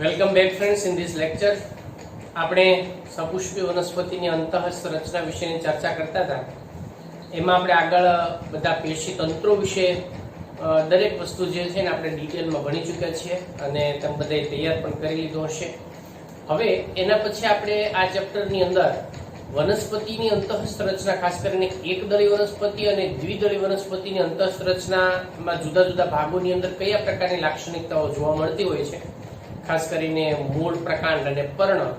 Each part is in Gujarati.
Welcome back friends. In this lecture આપણે સપુષ્પી વનસ્પતિની અંતઃસ્થ રચના વિશેની ચર્ચા કરતા હતા. એમાં આપણે આગળ બધા પેશી તંત્રો વિશે દરેક વસ્તુ જે છે ને આપણે ડિટેલમાં ભણી ચૂક્યા છીએ અને તમે બધાએ તૈયાર પણ કરી લીધો હશે. હવે એના પછી આપણે આ ચેપ્ટરની અંદર વનસ્પતિની અંતઃસ્થ રચના, ખાસ કરીને એકદળી વનસ્પતિ અને દ્વિદળી વનસ્પતિની અંતઃસ્થ રચનામાં જુદા જુદા ભાગોની અંદર કયા પ્રકારની લાક્ષણિકતાઓ જોવા મળતી હોય છે, ખાસ કરીને મૂળ, પ્રકાંડ અને પર્ણ,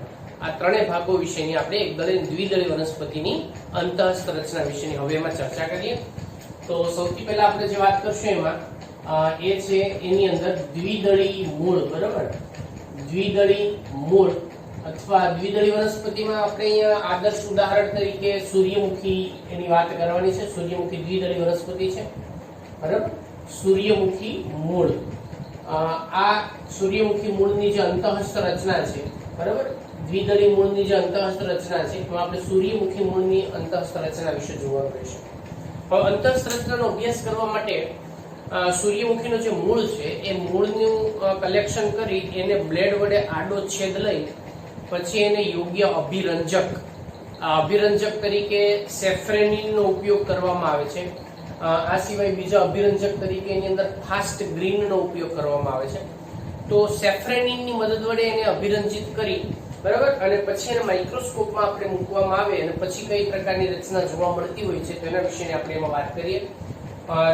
આ ત્રણેય ભાગો વિશેની આપણે એકદળી અને દ્વિદળી વનસ્પતિની અંતઃસ્થ રચના વિશેની હવે એમાં ચર્ચા કરીએ. તો સૌથી પહેલા આપણે જે વાત કરશું એમાં એ છે એની અંદર દ્વિદળી મૂળ. બરાબર, દ્વિદળી મૂળ અથવા દ્વિદળી વનસ્પતિમાં આપણે અહીંયા આદર્શ ઉદાહરણ તરીકે સૂર્યમુખી એની વાત કરવાની છે. સૂર્યમુખી દ્વિદળી વનસ્પતિ છે. બરાબર, સૂર્યમુખી મૂળ, આ સૂર્યમુખી મૂળની જે અંતઃસ્થ રચના છે, બરાબર, દ્વિદળી મૂળની જે અંતઃસ્થ રચના છે તો આપણે સૂર્યમુખી મૂળની અંતઃસ્થ રચના વિશે જોવાનું રહેશે. હવે અંતઃસ્થ રચનાનો અભ્યાસ કરવા માટે સૂર્યમુખીનો જે મૂળ છે એ મૂળનું કલેક્શન કરી એને બ્લેડ વડે આડો છેદ લઈ પછી એને યોગ્ય અભિરંજક તરીકે સેફ્રેનિનનો ઉપયોગ કરવામાં આવે છે. આ સિવાય બીજા અભિરંજક તરીકે એની અંદર ફાસ્ટ ગ્રીનનો ઉપયોગ કરવામાં આવે છે. તો સેફ્રેનિનની મદદ વડે એને અભિરંજિત કરી, બરાબર, અને પછી એને માઇક્રોસ્કોપમાં આપણે મૂકવામાં આવે અને પછી કઈ પ્રકારની રચના જોવા મળતી હોય છે તો એના વિશે આપણે એમાં વાત કરીએ.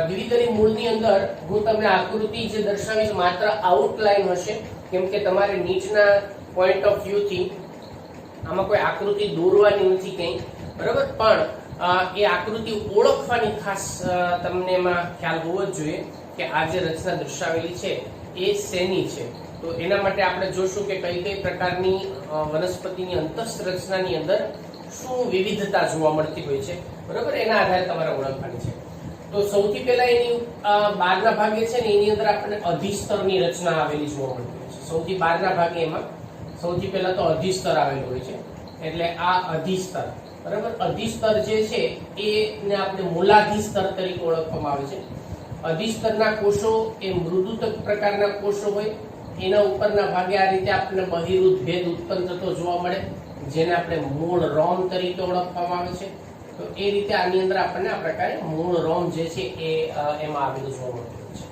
દ્વિદળી મૂળની અંદર હું તમને આકૃતિ જે દર્શાવીશ માત્ર આઉટલાઈન હશે, કેમ કે તમારે નીચના પોઈન્ટ ઓફ વ્યૂ થી આમાં કોઈ આકૃતિ દોરવાની નથી કંઈ, બરાબર, પણ એ આકૃતિ ઓળખવાની ખાસ તમને એમાં ખ્યાલ હોવો જ જોઈએ કે આ જે રચના દર્શાવેલી છે એ શેની છે. તો એના માટે આપણે જોશું કે કઈ કઈ પ્રકારની વનસ્પતિની અંતઃસ્થ રચનાની અંદર શું વિવિધતા જોવા મળતી હોય છે, બરાબર, એના આધારે તમારે ઓળખવાની છે. તો સૌથી પહેલા એની બહારના ભાગે છે ને એની અંદર આપણને અધિસ્તરની રચના આવેલી જોવા મળતી હોય છે. સૌથી બહારના ભાગે એમાં સૌથી પહેલા તો અધિસ્તર આવેલું હોય છે. એટલે આ અધિસ્તર, બરાબર, અધિસ્તર જે છે એને આપણે મૂલાધિસ્તર તરીકે ઓળખવામાં આવે છે. અધિસ્તરના કોષો એ મૃદુતક પ્રકારના કોષો હોય. એના ઉપરના ભાગે આ રીતે આપણને બહિરુદ ભેદ ઉત્પન્ન થતો જોવા મળે, જેને આપણે મૂળ રોમ તરીકે ઓળખવામાં આવે છે. તો એ રીતે આની અંદર આપણને આ પ્રકારે મૂળ રોમ જે છે એ એમાં આવેલું જોવા મળતું હોય છે.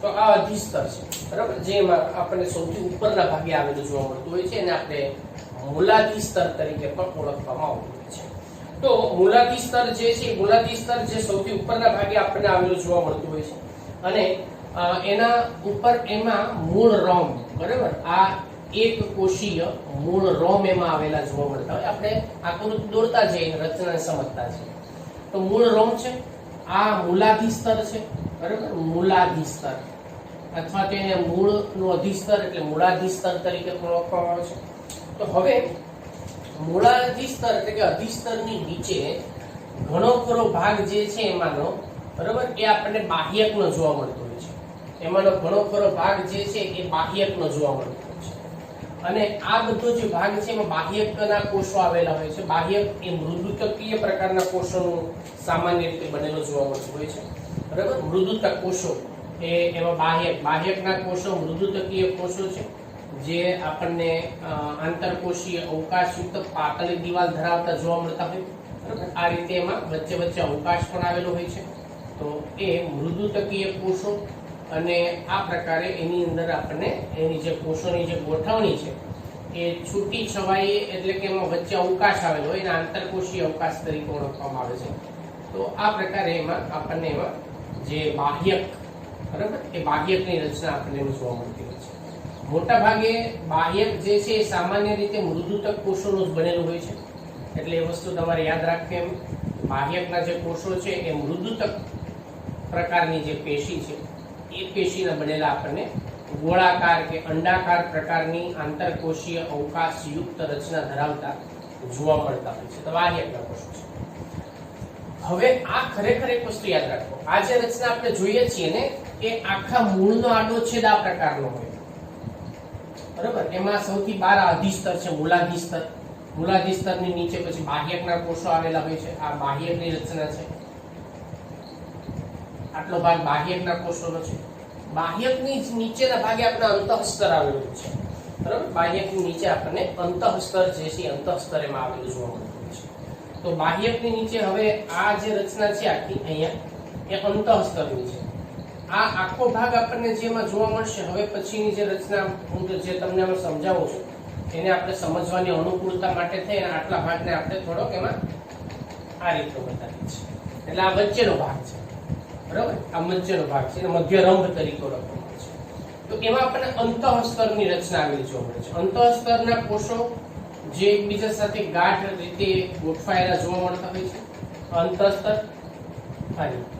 તો આ અધિસ્તર છે, બરાબર, જેમાં આપણને સૌથી ઉપરના ભાગે આવેલું જોવા મળતું હોય છે અને આપણે મૂલાધિસ્તર તરીકે પણ ઓળખવામાં આવતું હોય છે. તો મૂલાધિસ્તર જે છે, મૂલાધિસ્તર જે સૌથી ઉપરના ભાગે આપણને આવેલું જોવા મળતું હોય છે અને એના ઉપર એમાં મૂળ રોમ, બરાબર, આ એક કોષીય મૂળ રોમ એમાં આવેલા જોવા મળતા હોય. આપણે આકૃતિ દોરતા જઈએ, રચનાને સમજતા જઈએ. તો મૂળ રોમ છે, આ મૂલાધિસ્તર છે, બરાબર, મૂલાધિસ્તર અથવા તો એને મૂળનું અધિસ્તર એટલે મૂળાધિસ્તર તરીકે ઓળખવામાં આવે છે. તો હવે મૂળાધિસ્તર એટલે કે અધિસ્તરની નીચે ઘણો ખરો ભાગ જે છે એમાંનો, બરાબર, એ આપણને બાહ્યકનો જોવા મળતો હોય છે. એમાંનો ઘણો ખરો ભાગ જે છે એ બાહ્યકનો જોવા મળતો હોય છે અને આ બધો જે ભાગ છે એમાં બાહ્યકના કોષો આવેલા હોય છે. બાહ્યક એ મૃદુતકીય પ્રકારના કોષોનું સામાન્ય રીતે બનેલો જોવા મળતો હોય છે, બરાબર. મૃદુતક કોષો એમાં બાહ્યકના કોષો મૃદુતકીય કોષો છે જે આપણને આંતરકોષીય અવકાશયુક્ત પાતળી દિવાલ ધરાવતા જોવા મળતા હોય, બરાબર. આ રીતે એમાં વચ્ચે વચ્ચે અવકાશ પણ આવેલો હોય છે. તો એ મૃદુતકીય કોષો અને આ પ્રકારે એની અંદર આપણને એની જે કોષોની જે ગોઠવણી છે એ છૂટી છવાઈ એટલે કે એમાં વચ્ચે અવકાશ આવેલો હોય એને આંતરકોષીય અવકાશ તરીકે ઓળખવામાં આવે છે. તો આ પ્રકારે એમાં આપણને એમાં જે બાહ્યક, બરાબર, એ બાહ્યકની રચના આપણને જોવા મળતી હોય છે. મોટા ભાગે બાહ્યક જે છે એ સામાન્ય રીતે મૃદુતક કોષોનું જ બનેલું હોય છે. એટલે એ વસ્તુ તમારે યાદ રાખવી. એમ બાહ્યકના જે કોષો છે એ મૃદુતક પ્રકારની જે પેશી છે એ પેશીના બનેલા આપણને ગોળાકાર કે અંડાકાર પ્રકારની આંતરકોષીય અવકાશયુક્ત રચના ધરાવતા જોવા મળતા હોય છે. તો બાહ્યકના કોષો છે. હવે આ ખરેખર એક વસ્તુ યાદ રાખો, આ જે રચના આપણે જોઈએ છીએ ને એ આખા મૂળનો આડો છેદ આ પ્રકારનો હોય, બરાબર. એમાં સૌથી બહાર અધિસ્તર છે, મૂલાધિસ્તર. મૂલાધિસ્તરની નીચે પછી બાહ્યકના કોષો આવેલા હોય છે. આ બાહ્યકની રચના છે. આટલો ભાગ બાહ્યકના કોષોનો છે. બાહ્યકની નીચેના ભાગે આપણે અંતઃસ્તર આવેલું છે. બરાબર, બાહ્યકની નીચે આપણને અંતઃસ્તર જે છે અંતઃસ્તરેમાં આવેલું જોવા મળતું હોય છે. તો બાહ્યકની નીચે હવે આ જે રચના છે આખી અહીંયા એ અંતઃસ્તરની છે. આ આખો ભાગ આપણને જેમાં જોવા મળશે. હવે પછીની જે રચના હું જે તમને અમે સમજાવું છું એને આપણે સમજવાની અનુકૂળતા માટે થઈ અને આટલા ભાગને આપણે થોડોક એમાં આ રીતનો બતાવીએ છીએ. એટલે આ વચ્ચેનો ભાગ છે, બરાબર, આ વચ્ચેનો ભાગ છે, મધ્યરંભ તરીકે ઓળખવામાં આવે છે. તો એમાં આપણને અંતઃસ્તરની રચના આવેલી જોવા મળે છે. અંતઃસ્તરના કોષો જે એકબીજા સાથે ગાઢ રીતે ગોઠવાયેલા જોવા મળતા હોય છે. અંતઃસ્તર આ રીતે.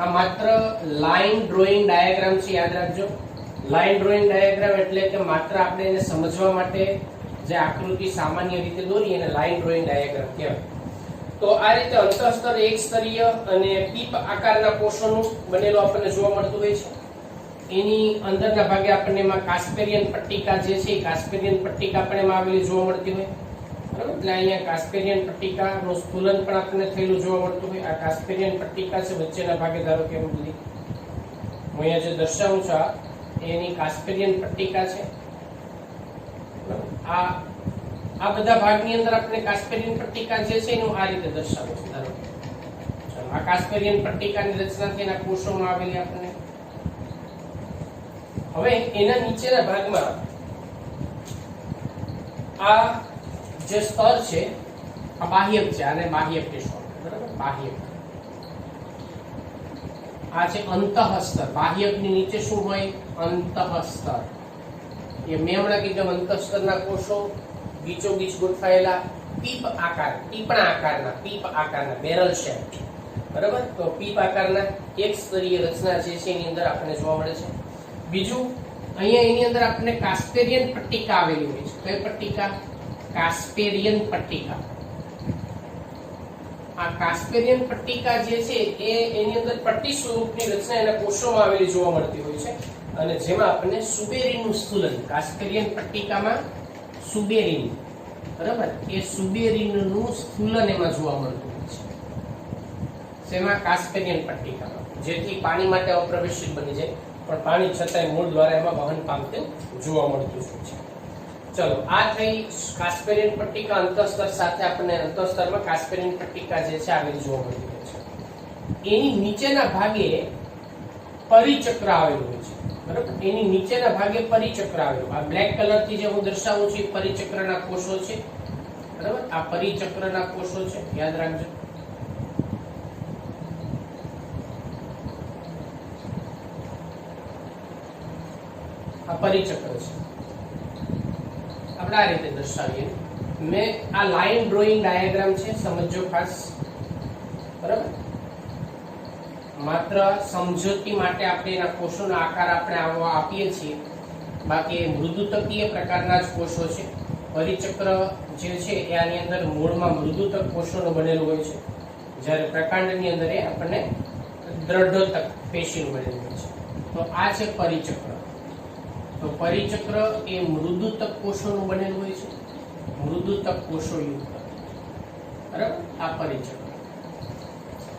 આ માત્ર લાઈન ડ્રોઈંગ ડાયાગ્રામ છે, યાદ રાખજો. લાઈન ડ્રોઈંગ ડાયાગ્રામ એટલે કે માત્ર આપણે એને સમજવા માટે જે આકૃતિ સામાન્ય રીતે દોરી એને લાઈન ડ્રોઈંગ ડાયાગ્રામ કહેવાય. તો આ રીતે અંતઃસ્તર એક સ્તરીય અને પીપ આકારના કોષોનું બનેલું આપણને જોવા મળતું હોય છે. એની અંદરના ભાગે આપણને એમાં કાસ્પેરિયન પટ્ટિકા જે છે એ કાસ્પેરિયન પટ્ટિકા પણ એમાં આવેલી જોવા મળતી હોય. બરાબર, એટલે અહીંયા કાસ્પેરિયન પટ્ટિકાનું સ્થૂલન પણ આપણને થયેલું જોવા મળતું હોય. આ કાસ્પેરિયન પટ્ટિકા છે વચ્ચેના ભાગે, ધારો કે બધી હું અહીંયા જે દર્શાવું છું એની કાસ્પેરિયન પટ્ટિકા છે. આ બધા ભાગની અંદર આપણે કાસ્પેરિયન પટ્ટિકા જે છે એનું આ રીતે દર્શાવું છું. ધારો ચાલો, આ કાસ્પેરિયન પટ્ટિકાની રચના થઈને કોષોમાં આવેલી આપણને. હવે એના નીચેના ભાગમાં આ જે સ્તર છે આ બાહ્યક છે, આને બાહ્યક કહેશો, બરાબર, બાહ્યક. આ છે અંતઃસ્તર. બાહ્યકની નીચે શું હોય? અંતઃસ્તર. એ મેં હમણાં કીધું અંતઃસ્તરના કોષો ગીચોગીચ ગોઠવાયેલા પીપ આકાર, ટીપણા આકારના, પીપ આકારના, બેરલ શેપ, બરાબર. તો પીપ આકારના એક સ્તરીય રચના જે છે એની અંદર આપણને જોવા મળે છે. બીજું, અહીંયા એની અંદર આપણને કાસ્પેરિયન પટ્ટિકા આવેલી હોય છે. કઈ પટ્ટિકા? કાસ્પેરિયન પટ્ટિકા. આ કાસ્પેરિયન પટ્ટિકા જે છે એ એની અંદર પટ્ટી સ્વરૂપની રચના એના કોષોમાં આવેલી જોવા મળતી હોય છે. અને જેમાં આપણને સુબેરીનનું સ્થૂલન, કાસ્પેરિયન પટ્ટિકામાં સુબેરીન, બરાબર, એ સુબેરીનનું સ્થૂલન એમાં જોવા મળતું હોય છે. જેમાં કાસ્પેરિયન પટ્ટિકામાં, જેથી પાણી માટે અપ્રવેશિત બની જાય પણ પાણી છતાંય મૂળ દ્વારા એમાં વહન પામતું જોવા મળતું હોય છે. ચલો, આ થઈ કાસ્પેરિયન પટ્ટિકા. અંતઃસ્તર સાથે આપણને અંતઃસ્તરમાં કાસ્પેરિયન પટ્ટિકા જે છે આવેલી જોવા મળતી હોય છે. એની નીચેના ભાગે પરિચક્ર આવેલું હોય છે, બરાબર. એની નીચેના ભાગે પરિચક્ર આવેલું. આ બ્લેક કલરથી જે હું દર્શાવું છું એ પરિચક્રના કોષો છે, બરાબર. આ પરિચક્રના કોષો છે, યાદ રાખજો. આ પરિચક્ર છે. આપણે આ રીતે દર્શાવીએ. મેં આ લાઈન ડ્રોઈંગ ડાયાગ્રામ છે, સમજો ખાસ, બરાબર. માત્ર સમજૂતી માટે આપણે એના કોષોનો આકાર આપણે આપીએ છીએ. બાકી મૃદુતકીય પ્રકારના જ કોષો છે. પરિચક્ર જે છે એ આની અંદર મૂળમાં મૃદુતક કોષોનું બનેલું હોય છે, જ્યારે પ્રકાંડની અંદર એ આપણને દ્રઢોતક પેશીનું બનેલું હોય છે. તો આ છે પરિચક્ર. તો પરિચક્ર એ મૃદુતક કોષોનું બનેલું હોય છે, મૃદુતક કોષો યુક્ત, બરાબર. આ પરિચક્ર.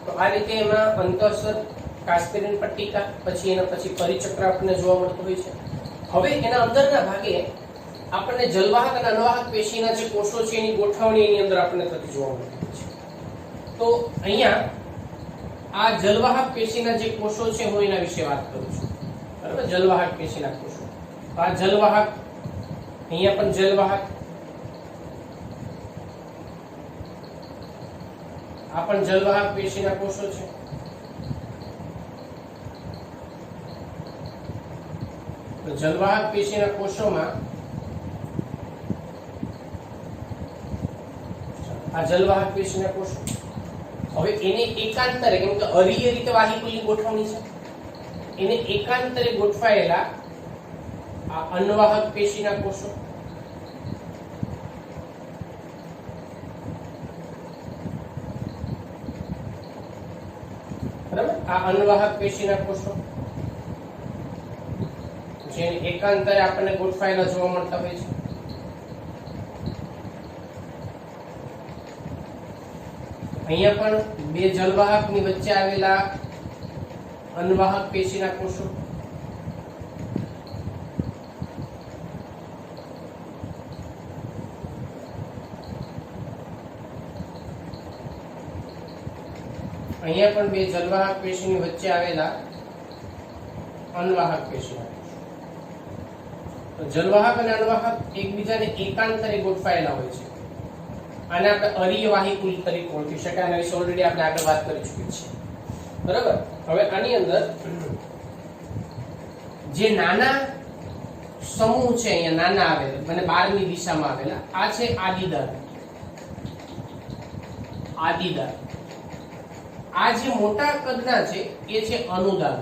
તો આ રીતે એમાં અંતઃસ્તર, કાસ્પેરિયન પટ્ટિકા, પછી એના પછી પરિચક્ર આપણને જોવા મળતું હોય છે. હવે એના અંદરના ભાગે આપણને જલવાહક અને અનવાહક પેશીના જે કોષો છે એની ગોઠવણી એની અંદર આપણને થતી જોવા મળતી હોય છે. તો અહીંયા આ જલવાહક પેશીના જે કોષો છે હું એના વિશે વાત કરું છું, બરાબર. જલવાહક પેશીના કોષો, આ જલવાહક, અહીંયા પણ જલવાહક, આ પણ જલવાહક પેશીના કોષો છે. તો જલવાહક પેશીના કોષોમાં આ જલવાહક પેશીના કોષો, હવે એને એકાંતરે, કેમ કે અરીય રીતે વાહિકુલની ગોઠવણી છે, એને એકાંતરે ગોઠવાયેલા આ અનવાહક પેશીના કોષો, બરાબર. આ અનવાહક પેશીના કોષો જેને એકાંતરે આપણને ગોઠવાયેલા જોવા મળતા હોય છે. અહીંયા પણ બે જલવાહકની વચ્ચે આવેલા અનવાહક પેશીના કોષો, અહીંયા પણ બે જલવાહક પેશીની વચ્ચે આવેલા અનવાહક પેશીના કોષો. જલવાહક અને અનવાહક એકબીજાને એકાંતરે ગોઠવાયેલા હોય છે. આને આપણે અરિયવાહી કુલ તરીકે ઓળખી શકાય. આના વિશે ઓલરેડી આપણે આગળ વાત કરી ચૂકી છીએ. બરાબર. હવે આની અંદર જે નાના સમૂહ છે, અહીંયા નાના આવેલા અને 12મી દિશામાં આવેલા, આ છે આદિદાર. આદિદાર. આ જે મોટા કદના છે એ છે અનુદાર.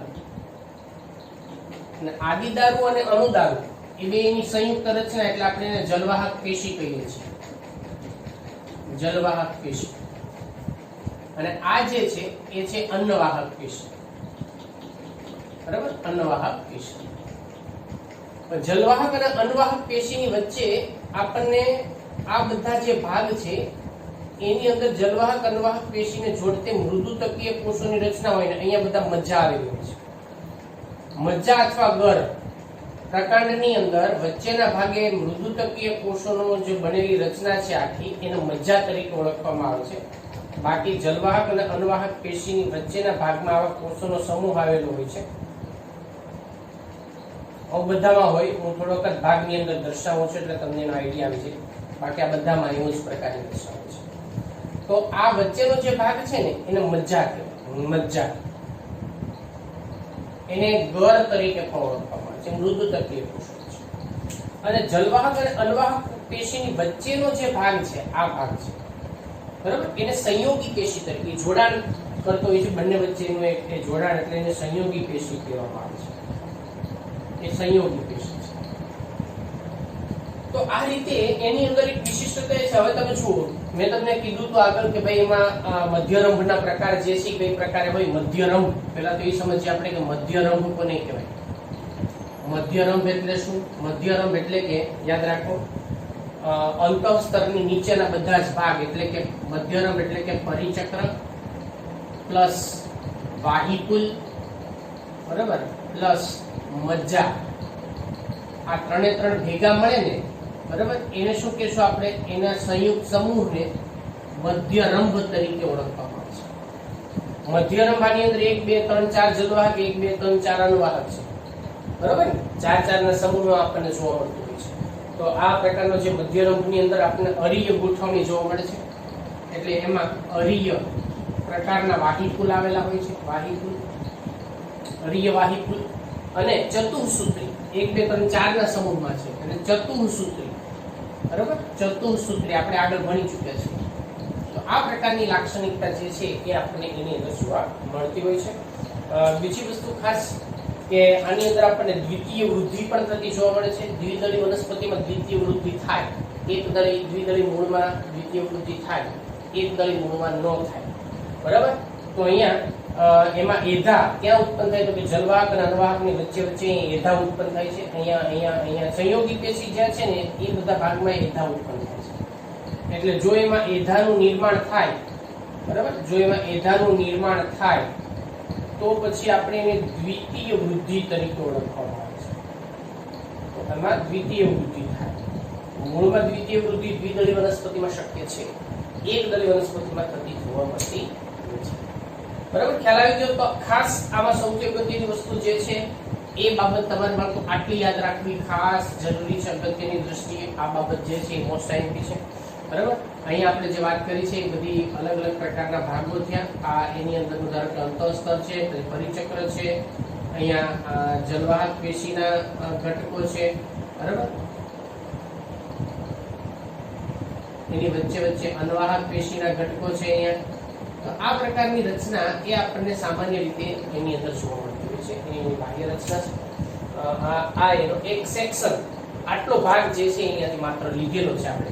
અને આદિદારુ અને અનુદારુ એ બેની સંયુક્ત રચના એટલે આપણે એને જલવાહક પેશી કહીએ છીએ. જલવાહક પેશી. અને આ જે છે એ છે અન્નવાહક પેશી. બરાબર, અન્નવાહક પેશી. જલવાહક અને અન્નવાહક પેશીની વચ્ચે આપણને આ બધા જે ભાગ છે એની અંદર જલવાહક અન્નવાહક પેશીને જોડતે મૃદુ તકીય કોષોની રચના હોય ને અહીંયા બધા મજ્જા આવેલી હોય છે. મજ્જા અથવા ગર પ્રકાંડની અંદર વચ્ચેના ભાગે મૃદુ તકીય કોષોનો જે બનેલી રચના છે આખી એને મજ્જા તરીકે ઓળખવામાં આવે છે. બાકી જલવાહક અને અન્નવાહક પેશીની વચ્ચેના ભાગમાં આવા કોષોનો સમૂહ આવેલો હોય છે. બધામાં હોય, હું થોડો વખત ભાગની અંદર દર્શાવું છું એટલે તમને એનો આઈડિયા આવી જાય. બાકી આ બધામાં એવું જ પ્રકારની દર્શાવે છે. તો આ વચ્ચેનો જે ભાગ છે ને એને મજ્જા કહેવાય. મજ્જા એને ગર તરીકે પણ ઓળખવામાં આવે છે. મૃદુ તકીય કોષો છે. અને જલવાહક અને અન્નવાહક પેશીની વચ્ચેનો જે ભાગ છે આ ભાગ છે, બરાબર, એને સંયોગી પેશી તરીકે જોડાણ કરતો હોય છે. બંને વચ્ચેનું એક જોડાણ એટલે એને સંયોગી પેશી કહેવામાં આવે છે. એ સંયોગી પેશી છે. તો આ રીતે એની અંદર એક વિશિષ્ટતા છે. હવે તમે જુઓ, મેં તમને કીધું તો આગળ કે ભાઈ એમાં મધ્યરંભના પ્રકાર જે છે કઈ પ્રકારે હોય. મધ્યરંભ પહેલા તો એ સમજીએ આપણે કે મધ્યરંભ કોને કહેવાય. મધ્યરંભ એટલે શું? મધ્યરંભ એટલે કે યાદ રાખો, અંતઃસ્તરની નીચેના બધા જ ભાગ એટલે કે મધ્યરંભ એટલે કે પરિચક્ર પ્લસ વાહિકુલ, બરાબર, પ્લસ મજ્જા, આ ત્રણે ત્રણ ભેગા મળે ને, બરાબર, એને શું કહેશું આપણે? એના સંયુક્ત સમૂહને મધ્યરંભ તરીકે ઓળખવામાં આવે છે. મધ્યરંભ આની અંદર 1 2 3 4 જલવાહક, 1 2 3 4 અનુવાહક છે, બરાબર ને? 4 4 ના સમૂહમાં આપણને જોવા મળતું હોય છે. તો આ પ્રકારનો જે મધ્યરંભની અંદર આપણને અરિય ગોઠવણી જોવા મળે છે. એટલે એમાં અરિય પ્રકારના વાહિકુલ આવેલા હોય છે. વાહિકુલ, અરિય વાહિકુલ અને ચતુઃસૂત્રી 1 2 3 4 ના સમૂહમાં છે. અને ચતુઃસૂત્રી, બરાબર, ચતુઃસૂત્રી આપણે આગળ ભણી ચૂક્યા છીએ. તો આ પ્રકારની લાક્ષણિકતા જે છે એ આપણને એની અંદર જોવા મળતી હોય છે. બીજી વસ્તુ ખાસ કે આની અંદર આપણને દ્વિતીય વૃદ્ધિ પણ થતી જોવા મળે છે. દ્વિદળી વનસ્પતિમાં દ્વિતીય વૃદ્ધિ થાય. દ્વિદળી મૂળમાં દ્વિતીય વૃદ્ધિ થાય, એકદળી મૂળમાં ન થાય, બરાબર. તો અહીંયા એમાં એધા ક્યાં ઉત્પન્ન થાય? તો કે જલવાહક અને અન્નવાહકની વચ્ચે એધા ઉત્પન્ન થાય છે. અહીંયા સંયોગી પેશી જ્યાં છે ને એ બધા ભાગમાં એધા ઉત્પન્ન થાય છે. એટલે જો એમાં એધાનું નિર્માણ થાય, બરાબર, જો એમાં એધાનું નિર્માણ થાય તો પછી આપણે એને દ્વિતીય વૃદ્ધિ તરીકે ઓળખવામાં આવે છે. તો એમાં દ્વિતીય વૃદ્ધિ થાય. મૂળમાં દ્વિતીય વૃદ્ધિ દ્વિદળી વનસ્પતિમાં શક્ય છે, એકદળી વનસ્પતિમાં થતી જોવા મળતી નથી. બરાબર, ખ્યાલ આવી ગયો? તો ખાસ આમાં સૌથી અગત્યની વસ્તુ જે છે એ બાબત તમારે બાળકો આટલી યાદ રાખવી ખાસ જરૂરી છે. અગત્યની દ્રષ્ટિએ આ બાબત જે છે એ મોસ્ટ આઈમ્પી છે, બરાબર. અહીંયા આપણે જે વાત કરી છે એ બધી અલગ અલગ પ્રકારના ભાગો થયા. આ એની અંદર ધારો કે અંતઃસ્તર છે, પરિચક્ર છે, અહીંયા જલવાહક પેશીના ઘટકો છે, બરાબર. એની વચ્ચે વચ્ચે અન્નવાહક પેશીના ઘટકો છે અહીંયા. તો આ પ્રકારની રચના એ આપણને સામાન્ય રીતે એની અંદર જોવા મળતી હોય છે. એની બાહ્ય રચના છે. આ એનો એક સેક્શન, આટલો ભાગ જે છે અહીંયાથી માત્ર લીધેલો છે આપણે.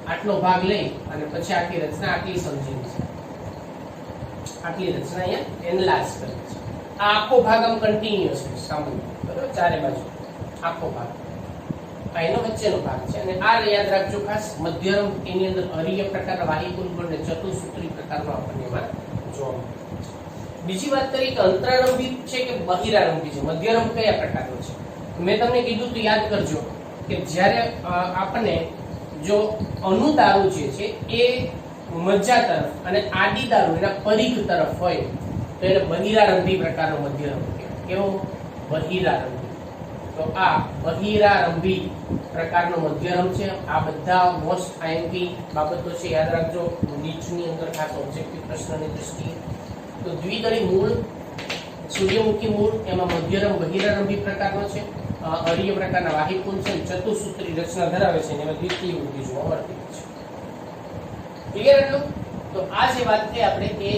આટલો ભાગ લઈ અને પછી આખી રચના આટલી સમજીની છે. આટલી રચના અહીંયા એનલાર્જ કરી છે. આ આખો ભાગ આમ કન્ટિન્યુઅસ છે સામાન્ય, બરાબર, ચારે બાજુ આખો ભાગ. આ એનો વચ્ચેનો ભાગ છે અને આ યાદ રાખજો ખાસ મધ્યરંભ એની અંદર અરીય પ્રકારના વાહિકુંભ અને ચતુસૂત્રી પ્રકારનો આપણને એમાં જોવા મળે. બીજી વાત કરીએ કે અંતરારંભી છે કે બહિરારંભી છે. મધ્યરંભ કયા પ્રકારનો છે? મેં તમને કીધું તો યાદ કરજો કે જ્યારે આપણને જો અનુદારું જે છે એ મજ્જા તરફ અને આદિદારું એના પરિઘ તરફ હોય તો એને બહિરારંભી પ્રકારનો મધ્યરંભ કહેવાય. કેવો? બહિરારંભી. તો આ બહિરારંભી પ્રકારનો મધ્યરંભ છે. આ બધા મોસ્ટ આઈએમપી બાબતો છે, યાદ રાખજો નીચની અંદર ખાસ ઓબ્જેક્ટિવ પ્રશ્નની દ્રષ્ટિએ. તો દ્વિદળી મૂળ, સૂર્યમુખી મૂળ એમાં મધ્યરંભ બહિરારંભી પ્રકારનો છે. અરીય પ્રકારના વાહિકુંજ છે, ચતુસૂત્રી રચના ધરાવે છે અને એમાં દ્વિતીય વૃદ્ધિ જોવા મળતી છે. ક્લિયર એટલું? તો આ જે વાત થઈ આપણે એ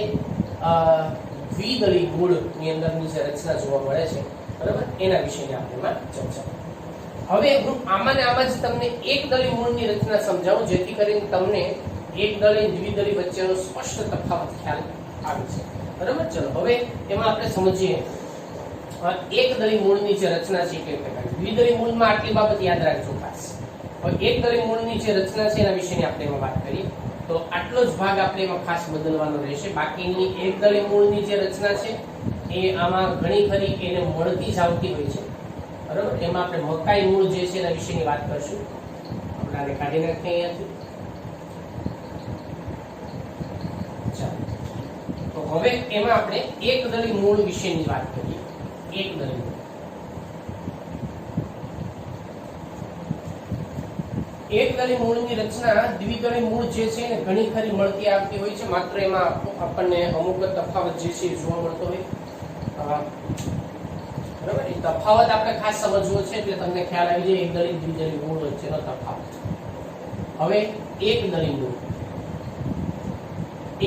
દ્વિદળી મૂળની અંદરની જે રચના જોવા મળે છે, બરાબર, એના વિશેની આપણે એમાં ચર્ચા. હવે હું આમાં ને આમાં જ તમને એક દળી મૂળની રચના સમજાવું જેથી કરીને તમને એક દળી અને દ્વિદળી વચ્ચેનો સ્પષ્ટ તફાવત ખ્યાલ આવે છે. બરાબર, ચલો હવે એમાં આપણે સમજીએ એક દળી મૂળની જે રચના છે કઈ પ્રકારની. દ્વિદળી મૂળમાં આટલી બાબત યાદ રાખજો ખાસ. હવે એક દળી મૂળની જે રચના છે એના વિશેની આપણે એમાં વાત કરીએ તો આટલો જ ભાગ આપણે એમાં ખાસ બદલવાનો રહેશે. બાકીની એક દળી મૂળની જે રચના છે એ આમાં ઘણી ખરી એને મળતી જ આવતી હોય છે. બરાબર, એમાં આપણે મકાઈ મૂળ જે છે એના વિશેની વાત કરશું. આપણે આને કાઢી નાખીએ અહીંયાથી. તો હવે એમાં આપણે એક દળી મૂળ વિશેની વાત કરીએ. એક દળી મૂળ, એક દળી મૂળની રચના દ્વિદળી મૂળ જે છે ને ઘણી ખરી મળતી આવતી હોય છે. માત્ર એમાં આપણને અમુક તફાવત જે છે જોવા મળતો હોય. બરાબર, એ તફાવત આપણે ખાસ સમજવો છે એટલે તમને ખ્યાલ આવી જાય એક દળી દ્વિદળી મૂળ વચ્ચેનો તફાવત. હવે એક દળી મૂળ,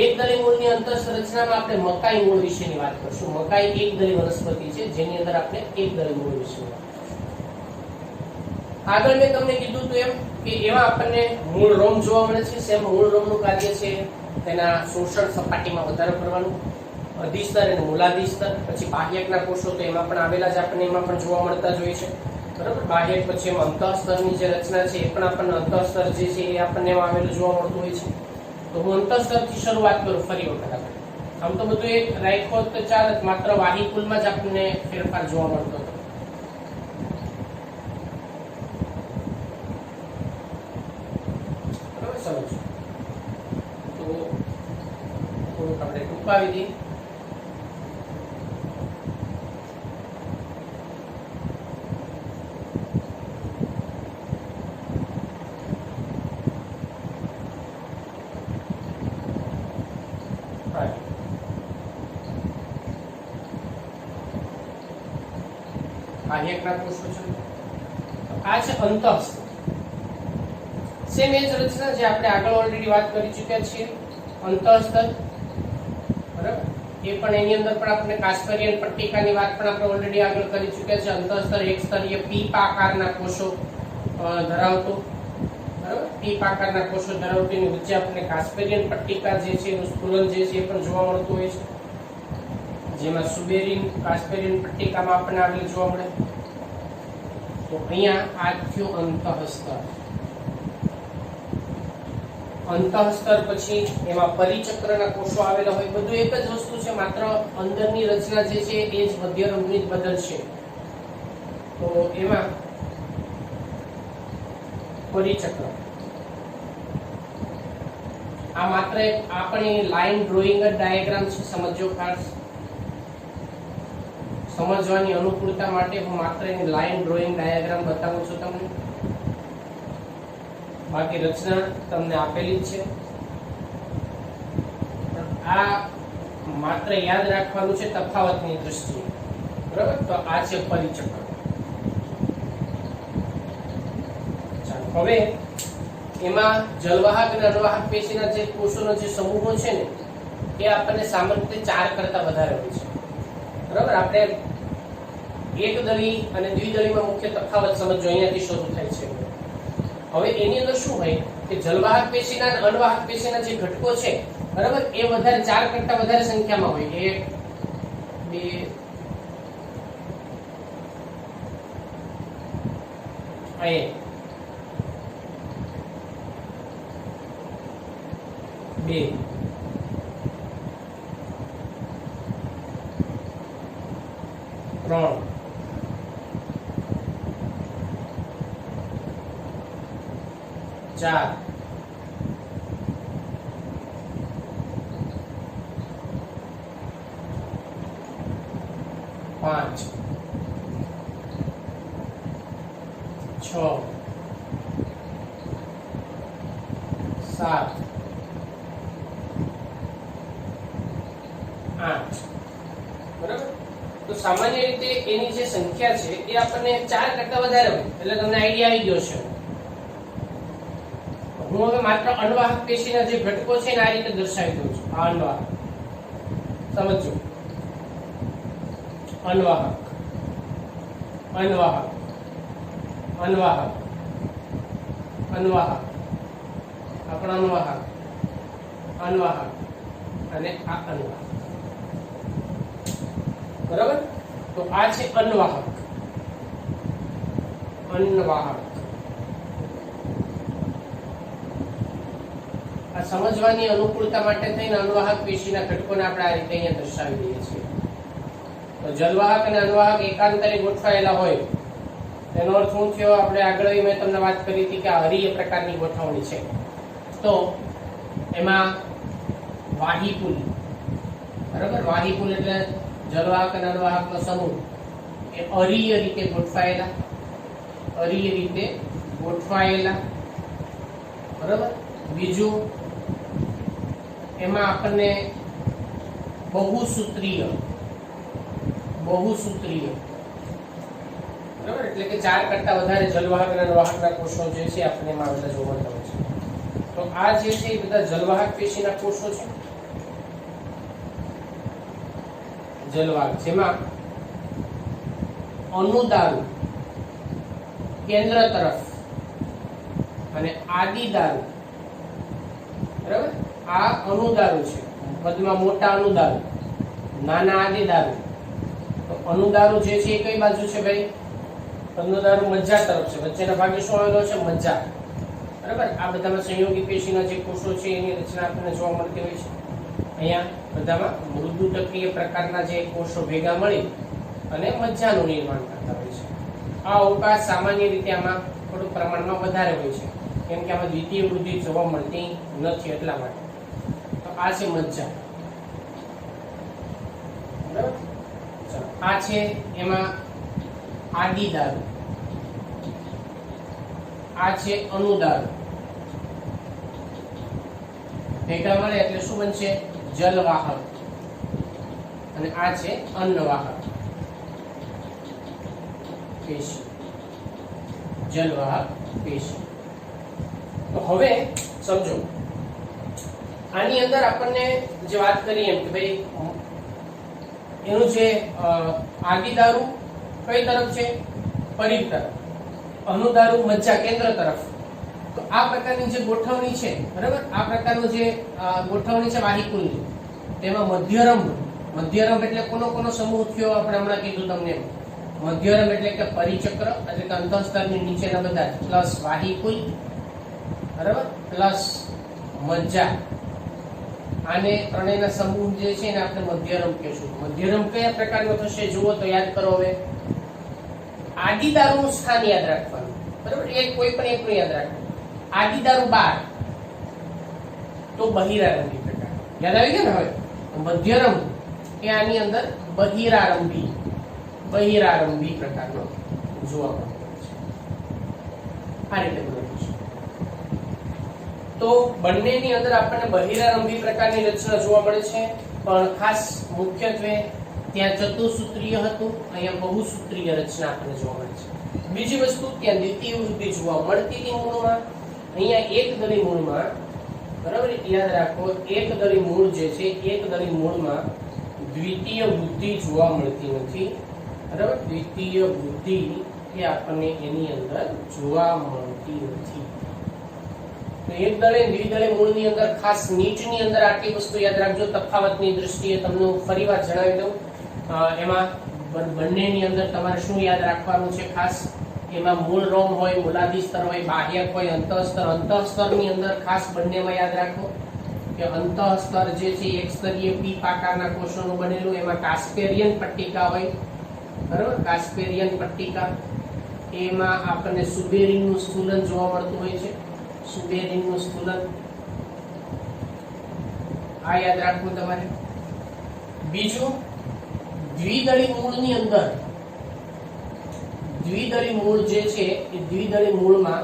એક દળી મૂળની અંતઃરચનામાં આપણે મકાઈ મૂળ વિશેની વાત કરશું. મકાઈ એક દળી વનસ્પતિ છે જેની અંદર આપણે એક દળી મૂળ વિશે વાત કરશું. આગળ મેં તમને કીધું તો એમ કે એમાં આપણને મૂળ રોમ જોવા મળે છે. સેમ મૂળ રોમનું કાર્ય છે તેના શોષણ સપાટીમાં વધારો કરવાનું. અધિસ્તર અને મૂલાધિસ્તર, પછી બાહ્યકના કોષો તો એમાં પણ આવેલા જ આપણને એમાં પણ જોવા મળતા જ હોય છે. બરાબર, બાહ્યક પછી એમાં અંતઃસ્તરની જે રચના છે એ પણ આપણને અંતઃસ્તર જે છે એ આપણને એમાં આવેલું જોવા મળતું હોય છે. તો હું અંતઃસ્તરથી શરૂઆત કરું ફરી વખત. આપણે આમ તો બધું એક રાખ્યો તો ચાલે, માત્ર વાહિકુલમાં જ આપણને ફેરફાર જોવા મળતો હતો. બરાબર, સમજો તો થોડુંક આપણે ટૂંકાવી દઈએ. બાહ્યકના કોષો છે. આ છે અંતઃસ્તર. સેમ એજ રચના જે આપણે આગળ ઓલરેડી વાત કરી ચૂક્યા છીએ. અંતઃસ્તર, બરાબર, એ પણ એની અંદર પણ આપણે કાસ્પેરિયન પટ્ટિકાની વાત પણ આપણે ઓલરેડી આગળ કરી ચૂક્યા છે. અંતઃસ્તર એક સ્તરીય પીપ આકારના કોષો ધરાવતો, બરાબર, પીપ આકારના કોષો ધરાવતી એની વચ્ચે આપણને કાસ્પેરિયન પટ્ટિકા જે છે એનું સ્ફુરણ જે છે એ પણ જોવા મળતું હોય છે. જેમાં સુબેરિન કાસ્પેરિયન પટ્ટિકામાં આપણને આવેલ જોવા મળે. તો અહીંયા આ થયું અંતઃસ્તર. અંતઃસ્તર પછી એમાં પરિચક્રના કોષો આવેલા હોય. બધું એક જ વસ્તુ છે, માત્ર અંદરની રચના જે છે એ જ મધ્યરંધની જ બદલશે. તો એમાં પરિચક્ર, આ માત્ર એક આપણી લાઈન ડ્રોઈંગ જ ડાયાગ્રામ છે. સમજો ખાસ, સમજવાની અનુકૂળતા માટે હું માત્ર એની લાઈન ડ્રોઈંગ ડાયાગ્રામ બતાવું છું તમને. બાકી રચના તમને આપેલી જ છે. આ માત્ર યાદ રાખવાનું છે તફાવતની દ્રષ્ટિએ. બરાબર, તો આ છે પરિચક્ર. ચાલો હવે એમાં જલવાહક અને અનવાહક પેશીના જે કોષોનો જે સમૂહો છે ને એ આપણને સામાન્ય રીતે 4 કરતા વધારે હોય છે. બરાબર, આપણે એક દળી અને દ્વિદળીમાં મુખ્ય તફાવત સમજો અહીંયાથી શરૂ થાય છે. હવે એની અંદર શું હોય કે જલવાહક પેશીના અને અનવાહક પેશીના જે ઘટકો છે, બરાબર, એ વધારે 4 કરતા વધારે સંખ્યામાં હોય. 1 2 3 2 3 4 5 6 7 8 બરાબર. તો સામાન્ય રીતે એની જે સંખ્યા છે એ આપણને 4 કરતા વધારે હોય એટલે તમને આઈડિયા આવી ગયો છે. હું હવે માત્ર અણવાહક પેશીના જે ઘટકો છે ને આ રીતે દર્શાવી દઉં છું. આ અણવાહક સમજો. અણવાહક, અણવાહક, અણવાહક, અણવાહક, આપણા અણવાહક, અણવાહક અને આ અણવાહક. બરાબર. તો આ છે અણવાહક. અણવાહક આ સમજવાની અનુકૂળતા માટે થઈને અણવાહક પેશીના ઘટકોને આપણે આ રીતે અહીંયા દર્શાવી દઈએ છીએ. તો જલવાહક અને અણવાહક એકાંતરે ગોઠવાયેલા હોય તેનો અર્થ શું થયો? આપણે આગળ મેં તમને વાત કરી હતી કે આ હરીય પ્રકારની ગોઠવણી છે. તો એમાં વાહીપુલ, બરાબર, વાહીપુલ એટલે જલવાહક અને અણવાહકનો સમૂહ એ અરીય રીતે ગોઠવાયેલા, અરીય રીતે ગોઠવાયેલા, બરાબર. બીજું એમાં આપણને બહુસૂત્રીય, બહુસૂત્રીય, બરાબર, એટલે કે 4 કરતા વધારે જલવાહક અને અણવાહકના કોષો જે છે આપણને એમાં આવેલા જોવા મળે છે. તો આ જે છે એ બધા જલવાહક પેશીના કોષો છે. જલવાહક જેમાં અનુદારું કેન્દ્ર તરફ અને આદિદારું, બરાબર, આ અનુદારું છે. મધ્યમાં મોટા અનુદારું, નાના આદિદારું. તો અનુદારું જે છે એ કઈ બાજુ છે ભાઈ? અનુદારું મજ્જા તરફ છે. વચ્ચેના ભાગે શું આવેલો છે? મજ્જા. બરાબર. આ બધામાં સંયોગી પેશીના જે કોષો છે એની રચના આપણને જોવા મળતી હોય છે. અહીંયા બધામાં મૃદુતકીય પ્રકારના જે કોષો ભેગા મળી અને મજ્જાનું નિર્માણ કરતા હોય છે. આ અવકાશ સામાન્ય રીતે આમાં થોડું પ્રમાણમાં વધારે હોય છે, કેમ કે આમાં દ્વિતીય વૃદ્ધિ જોવા મળતી નથી એટલા માટે. તો આ છે મજ્જા, બરાબર. આ છે એમાં આદિદારું, આ છે અનુદારું. ભેગા મળે એટલે શું બનશે? જલવાહક. અને આ છે અન્નવાહક પેશી, જલવાહક પેશી. તો હવે સમજો, આની અંદર આપણને જે વાત કરી એમ કે ભાઈ એનું જે આદિદારું કઈ તરફ છે? પરિઘ તરફ. અનુદારું મજ્જા કેન્દ્ર તરફ. તો આ પ્રકારની જે ગોઠવણી છે, બરાબર, આ પ્રકારનું જે ગોઠવણી છે વાહીકુલની, તેમાં મધ્યરંભ, મધ્યરંભ એટલે કોનો સમૂહ થયો? આપણે હમણાં કીધું તમને. મધ્યરંભ એટલે કે પરિચક્ર, એટલે કે અંતઃસ્તરની નીચેના બધા પ્લસ વાહીકુલ, બરાબર, પ્લસ મજ્જા. આને ત્રણેયના સમૂહ જે છે એને આપણે મધ્યરંભ કહીશું. મધ્યરંભ કયા પ્રકારનો થશે જુઓ તો યાદ કરો. હવે આદિદારુનું સ્થાન યાદ રાખવાનું, બરાબર, એક કોઈ પણ એકનું યાદ રાખવાનું. આદિદારું 12 તો બહિરારંભી પ્રકાર યાદ આવી ગયો ને. હવે મધ્યરંભ એ આની અંદર બહિરારંભી, બહિરારંભી પ્રકારનો જોવા મળે છે. આ રીતે બનેલું છે. તો બંનેની અંદર આપણને બહિરારંભી પ્રકારની રચના જોવા મળે છે, પણ ખાસ મુખ્યત્વે ત્યાં ચતુસૂત્રીય હતું, અહીંયા બહુસૂત્રીય રચના આપણને જોવા મળે છે. બીજી વસ્તુ, ત્યાં દ્વિતીય વૃદ્ધિ જોવા મળતી હતી મૂળમાં, અહીંયા એકદળી મૂળમાં, બરાબર, યાદ રાખો, એકદળી મૂળ જે છે, એકદળી મૂળમાં દ્વિતીય વૃદ્ધિ જોવા મળતી નથી, બરાબર. દ્વિતીય વૃદ્ધિ એ આપણને એની અંદર જોવા મળતી નથી. તો એકદળી દ્વિદળી મૂળની અંદર ખાસ નીચની અંદર આટલી વસ્તુ યાદ રાખજો તફાવતની દ્રષ્ટિએ. તમને ફરીવાર જણાવી દઉં, એમાં બંનેની અંદર તમારે શું યાદ રાખવાનું છે ખાસ? એમાં મૂળ રોમ હોય, મૂલાદિ સ્તર હોય, બાહ્યક હોય, અંતઃસ્તર. અંતઃસ્તરની અંદર ખાસ બંનેમાં યાદ રાખો કે અંતઃસ્તર જે છે એક સ્તરીય પીપ આકારના કોષોનું બનેલું, એમાં કાસ્પેરિયન પટ્ટિકા હોય, બરાબર, કાસ્પેરિયન પટ્ટિકા. એમાં આપણને સુબેરિનનું સ્થૂલન જોવા મળતું હોય છે, સુબેરિનનું સ્થૂલન. આ યાદ રાખવું તમારે. બીજું, દ્વિદળી મૂળની અંદર, દ્વિદળી મૂળ જે છે એ દ્વિદળી મૂળમાં,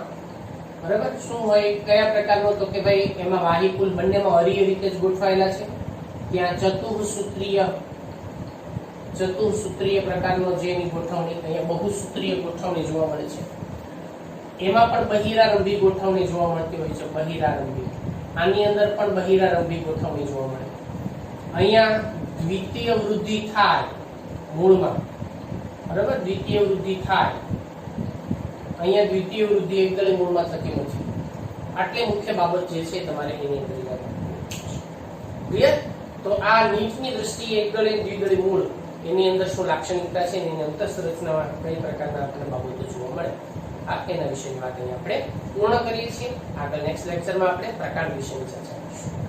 બરાબર, શું હોય, કયા પ્રકારનો, તો કે ભાઈ એમાં વાહિકુલ બંનેમાં હરીય રીતે જ ગોઠવાયેલા છે. ત્યાં ચતુઃસૂત્રીય પ્રકારનો જે એની ગોઠવણી, અહીંયા બહુસૂત્રીય ગોઠવણી જોવા મળે છે. એમાં પણ બહિરારંભી ગોઠવણી જોવા મળતી હોય છે, બહિરારંભી. આની અંદર પણ બહિરારંભી ગોઠવણી જોવા મળે. અહીંયા દ્વિતીય વૃદ્ધિ થાય મૂળમાં, બરાબર, દ્વિતીય વૃદ્ધિ થાય. અહીંયા દ્વિતીય વૃદ્ધિ એકદળી મૂળમાં થતી નથી. આટલી મુખ્ય બાબત જે છે તમારે એની અંદર યાદ રાખવાની. ક્લિયર? તો આ નીચની દ્રષ્ટિએ એકદળી દ્વિદળી મૂળ, એની અંદર શું લાક્ષણિકતા છે, એની અંતઃસંરચનામાં કઈ પ્રકારના આપણને બાબતો જોવા મળે, આ એના વિશેની વાત અહીં આપણે પૂર્ણ કરીએ છીએ. આગળ નેક્સ્ટ લેક્ચરમાં આપણે પ્રકાંડ વિશેની ચર્ચા કરીશું.